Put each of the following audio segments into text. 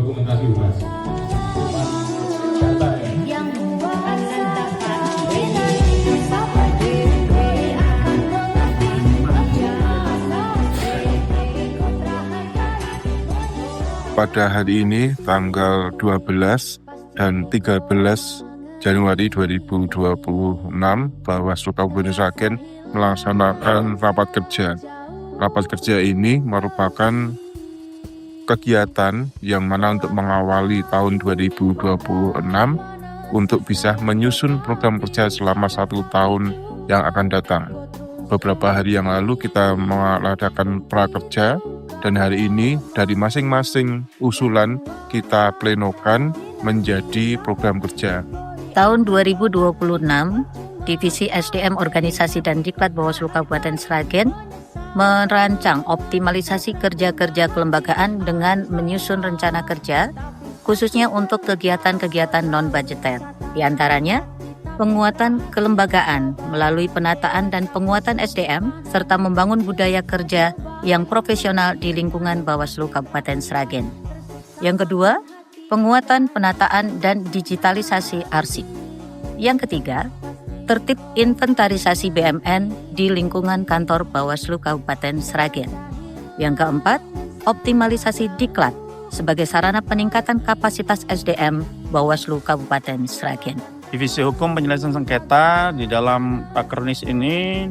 dokumentasi humas. Pada hari ini tanggal 12 dan 13 Januari 2026 Bawaslu Kabupaten Sragen melaksanakan rapat kerja. Rapat kerja ini merupakan kegiatan yang mana untuk mengawali tahun 2026 untuk bisa menyusun program kerja selama 1 tahun yang akan datang. Beberapa hari yang lalu kita mengadakan prakerja dan hari ini dari masing-masing usulan kita plenokan menjadi program kerja. Tahun 2026, Divisi SDM Organisasi dan Diklat Bawaslu Kabupaten Sragen merancang optimalisasi kerja-kerja kelembagaan dengan menyusun rencana kerja, khususnya untuk kegiatan-kegiatan non-budgeter. Di antaranya, penguatan kelembagaan melalui penataan dan penguatan SDM, serta membangun budaya kerja yang profesional di lingkungan Bawaslu Kabupaten Sragen. Yang kedua, penguatan penataan dan digitalisasi arsip. Yang ketiga, tertib inventarisasi BMN di lingkungan kantor Bawaslu Kabupaten Sragen. Yang keempat, optimalisasi diklat sebagai sarana peningkatan kapasitas SDM Bawaslu Kabupaten Sragen. Divisi Hukum Penyelesaian Sengketa di dalam Rakernis ini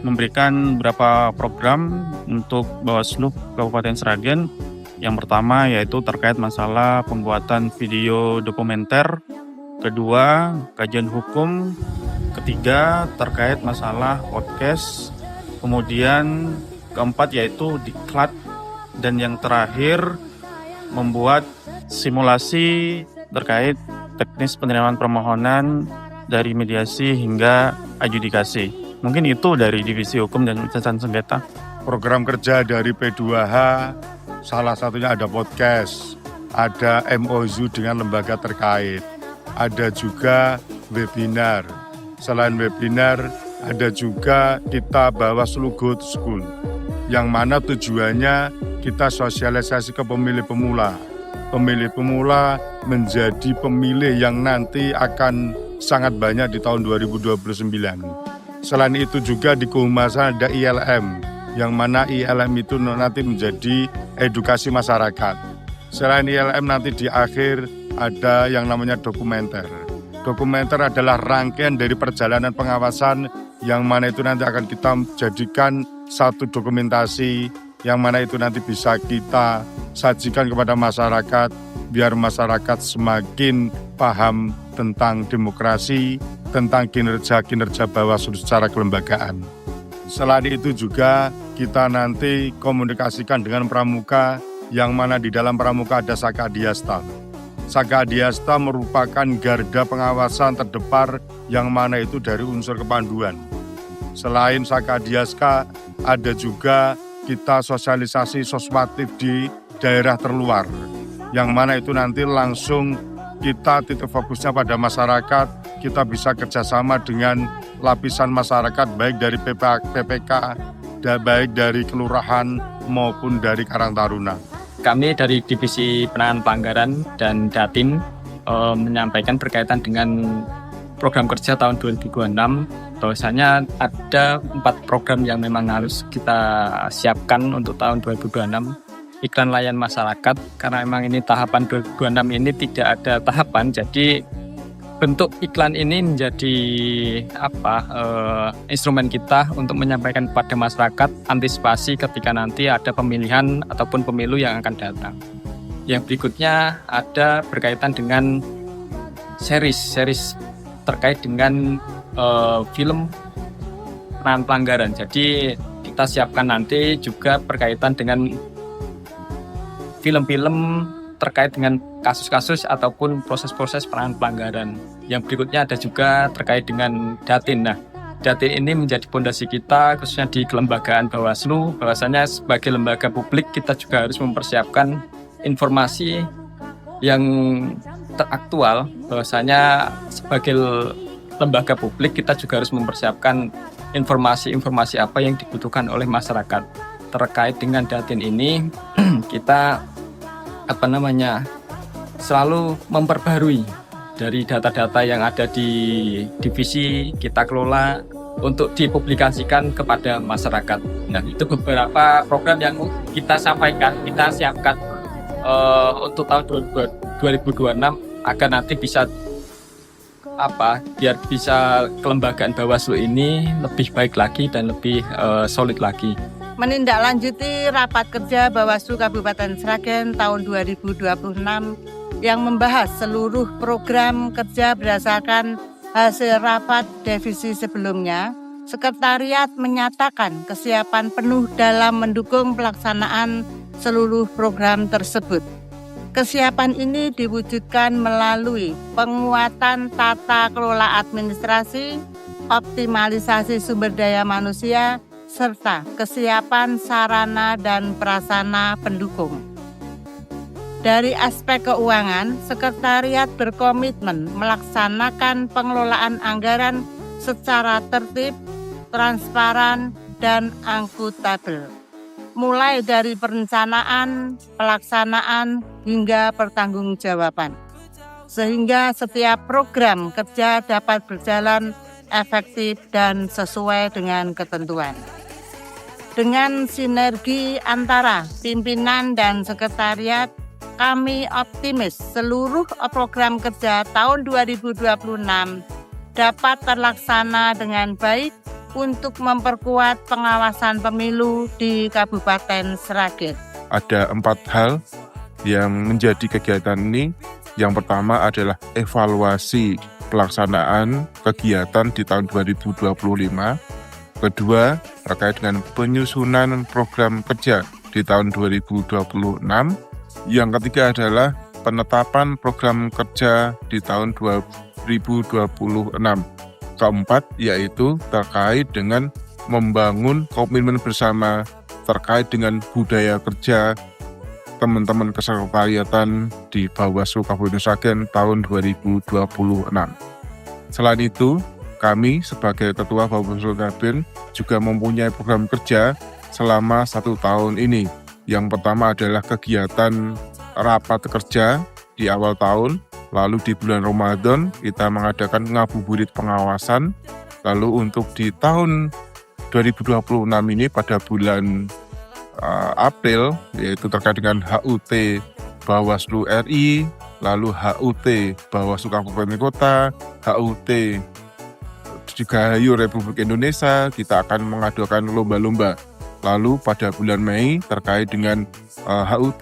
memberikan beberapa program untuk Bawaslu Kabupaten Sragen. Yang pertama yaitu terkait masalah pembuatan video dokumenter, kedua kajian hukum, ketiga terkait masalah podcast, kemudian keempat yaitu diklat, dan yang terakhir membuat simulasi terkait teknis penerimaan permohonan dari mediasi hingga adjudikasi. Mungkin itu dari Divisi Hukum dan Penyelesaian Sengketa. Program kerja dari P2H, salah satunya ada podcast, ada MOU dengan lembaga terkait, ada juga webinar. Selain webinar, ada juga kita Bawaslu Go to School, yang mana tujuannya kita sosialisasi ke pemilih pemula. Pemilih pemula menjadi pemilih yang nanti akan sangat banyak di tahun 2029. Selain itu juga di kehumasan ada ILM, yang mana ILM itu nanti menjadi edukasi masyarakat. Selain ILM nanti di akhir ada yang namanya dokumenter. Dokumenter adalah rangkaian dari perjalanan pengawasan yang mana itu nanti akan kita jadikan satu dokumentasi yang mana itu nanti bisa kita sajikan kepada masyarakat biar masyarakat semakin paham tentang demokrasi, tentang kinerja Bawaslu secara kelembagaan. Selain itu juga kita nanti komunikasikan dengan pramuka yang mana di dalam pramuka ada Saka Adiasta. Saka Adiasta merupakan garda pengawasan terdepan yang mana itu dari unsur kepanduan. Selain Saka Adiasta, ada juga kita sosialisasi sosmatif di daerah terluar, yang mana itu nanti langsung kita titik fokusnya pada masyarakat, kita bisa kerjasama dengan lapisan masyarakat baik dari PPK, baik dari kelurahan maupun dari Karang Taruna. Kami dari Divisi Penanganan Pelanggaran dan Datin menyampaikan berkaitan dengan program kerja tahun 2026, bahwasanya ada 4 program yang memang harus kita siapkan untuk tahun 2026. Iklan layan masyarakat, karena memang ini tahapan 2026 ini tidak ada tahapan, jadi bentuk iklan ini menjadi instrumen kita untuk menyampaikan kepada masyarakat antisipasi ketika nanti ada pemilihan ataupun pemilu yang akan datang. Yang berikutnya ada berkaitan dengan series terkait dengan film penanganan pelanggaran. Jadi kita siapkan nanti juga berkaitan dengan film-film terkait dengan kasus-kasus ataupun proses-proses penanganan pelanggaran. Yang berikutnya ada juga terkait dengan Datin. Nah, Datin ini menjadi fondasi kita khususnya di kelembagaan Bawaslu. Bahwasanya sebagai lembaga publik kita juga harus mempersiapkan informasi yang teraktual. Bahwasanya sebagai lembaga publik kita juga harus mempersiapkan informasi-informasi apa yang dibutuhkan oleh masyarakat. Terkait dengan Datin ini kita selalu memperbarui dari data-data yang ada di divisi kita kelola untuk dipublikasikan kepada masyarakat. Nah, itu beberapa program yang kita sampaikan, kita siapkan untuk tahun 2026 agar nanti bisa biar bisa kelembagaan Bawaslu ini lebih baik lagi dan lebih solid lagi. Menindaklanjuti rapat kerja Bawaslu Kabupaten Sragen tahun 2026 yang membahas seluruh program kerja berdasarkan hasil rapat divisi sebelumnya, Sekretariat menyatakan kesiapan penuh dalam mendukung pelaksanaan seluruh program tersebut. Kesiapan ini diwujudkan melalui penguatan tata kelola administrasi, optimalisasi sumber daya manusia, serta kesiapan sarana dan prasarana pendukung. Dari aspek keuangan, Sekretariat berkomitmen melaksanakan pengelolaan anggaran secara tertib, transparan, dan akuntabel, mulai dari perencanaan, pelaksanaan, hingga pertanggungjawaban, sehingga setiap program kerja dapat berjalan efektif dan sesuai dengan ketentuan. Dengan sinergi antara pimpinan dan sekretariat, kami optimis seluruh program kerja tahun 2026 dapat terlaksana dengan baik untuk memperkuat pengawasan pemilu di Kabupaten Sragen. Ada 4 hal yang menjadi kegiatan ini. Yang pertama adalah evaluasi pelaksanaan kegiatan di tahun 2025. Kedua, terkait dengan penyusunan program kerja di tahun 2026. Yang ketiga adalah penetapan program kerja di tahun 2026. Keempat, yaitu terkait dengan membangun komitmen bersama terkait dengan budaya kerja teman-teman kesekretariatan di Bawaslu Kabupaten Sragen tahun 2026. Selain itu, kami sebagai Ketua Bawaslu Sragen juga mempunyai program kerja selama 1 tahun ini. Yang pertama adalah kegiatan rapat kerja di awal tahun, lalu di bulan Ramadan kita mengadakan ngabuburit pengawasan, lalu untuk di tahun 2026 ini pada bulan April, yaitu terkait dengan HUT Bawaslu RI, lalu HUT Bawaslu Kabupaten Kota, HUT Dirgahayu Republik Indonesia, kita akan mengadakan lomba-lomba. Lalu pada bulan Mei terkait dengan HUT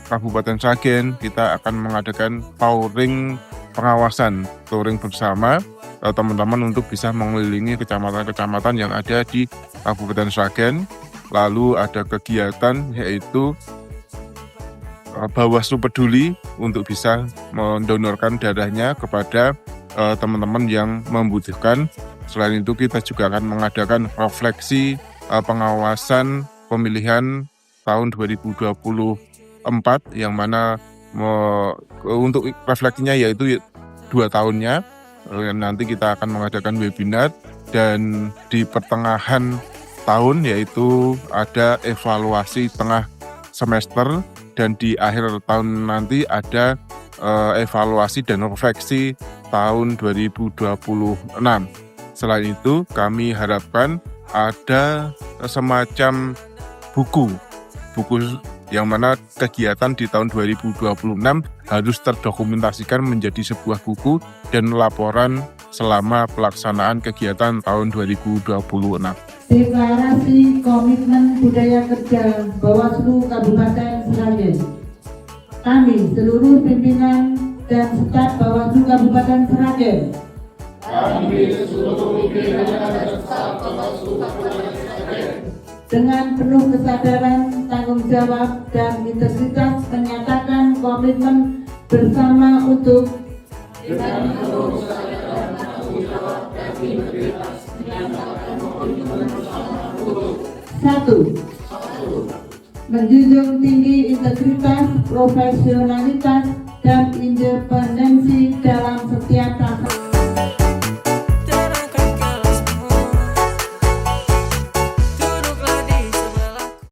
Kabupaten Sragen, kita akan mengadakan touring pengawasan, touring bersama teman-teman untuk bisa mengelilingi kecamatan-kecamatan yang ada di Kabupaten Sragen. Lalu ada kegiatan yaitu Bawaslu Peduli untuk bisa mendonorkan darahnya kepada teman-teman yang membutuhkan. Selain itu kita juga akan mengadakan refleksi pengawasan pemilihan tahun 2024 yang mana untuk refleksinya yaitu 2 tahunnya. Nanti kita akan mengadakan webinar dan di pertengahan tahun yaitu ada evaluasi tengah semester dan di akhir tahun nanti ada evaluasi dan refleksi tahun 2026. Selain itu kami harapkan ada semacam buku yang mana kegiatan di tahun 2026 harus terdokumentasikan menjadi sebuah buku dan laporan selama pelaksanaan kegiatan tahun 2026. Deklarasi Komitmen Budaya Kerja Bawaslu Kabupaten Sragen. Kami seluruh pimpinan dan staf Bawaslu Kabupaten Sragen. Dengan penuh kesadaran, tanggung jawab, dan integritas menyatakan komitmen bersama untuk satu, menjunjung tinggi integritas, profesionalitas, dan independensi dalam setiap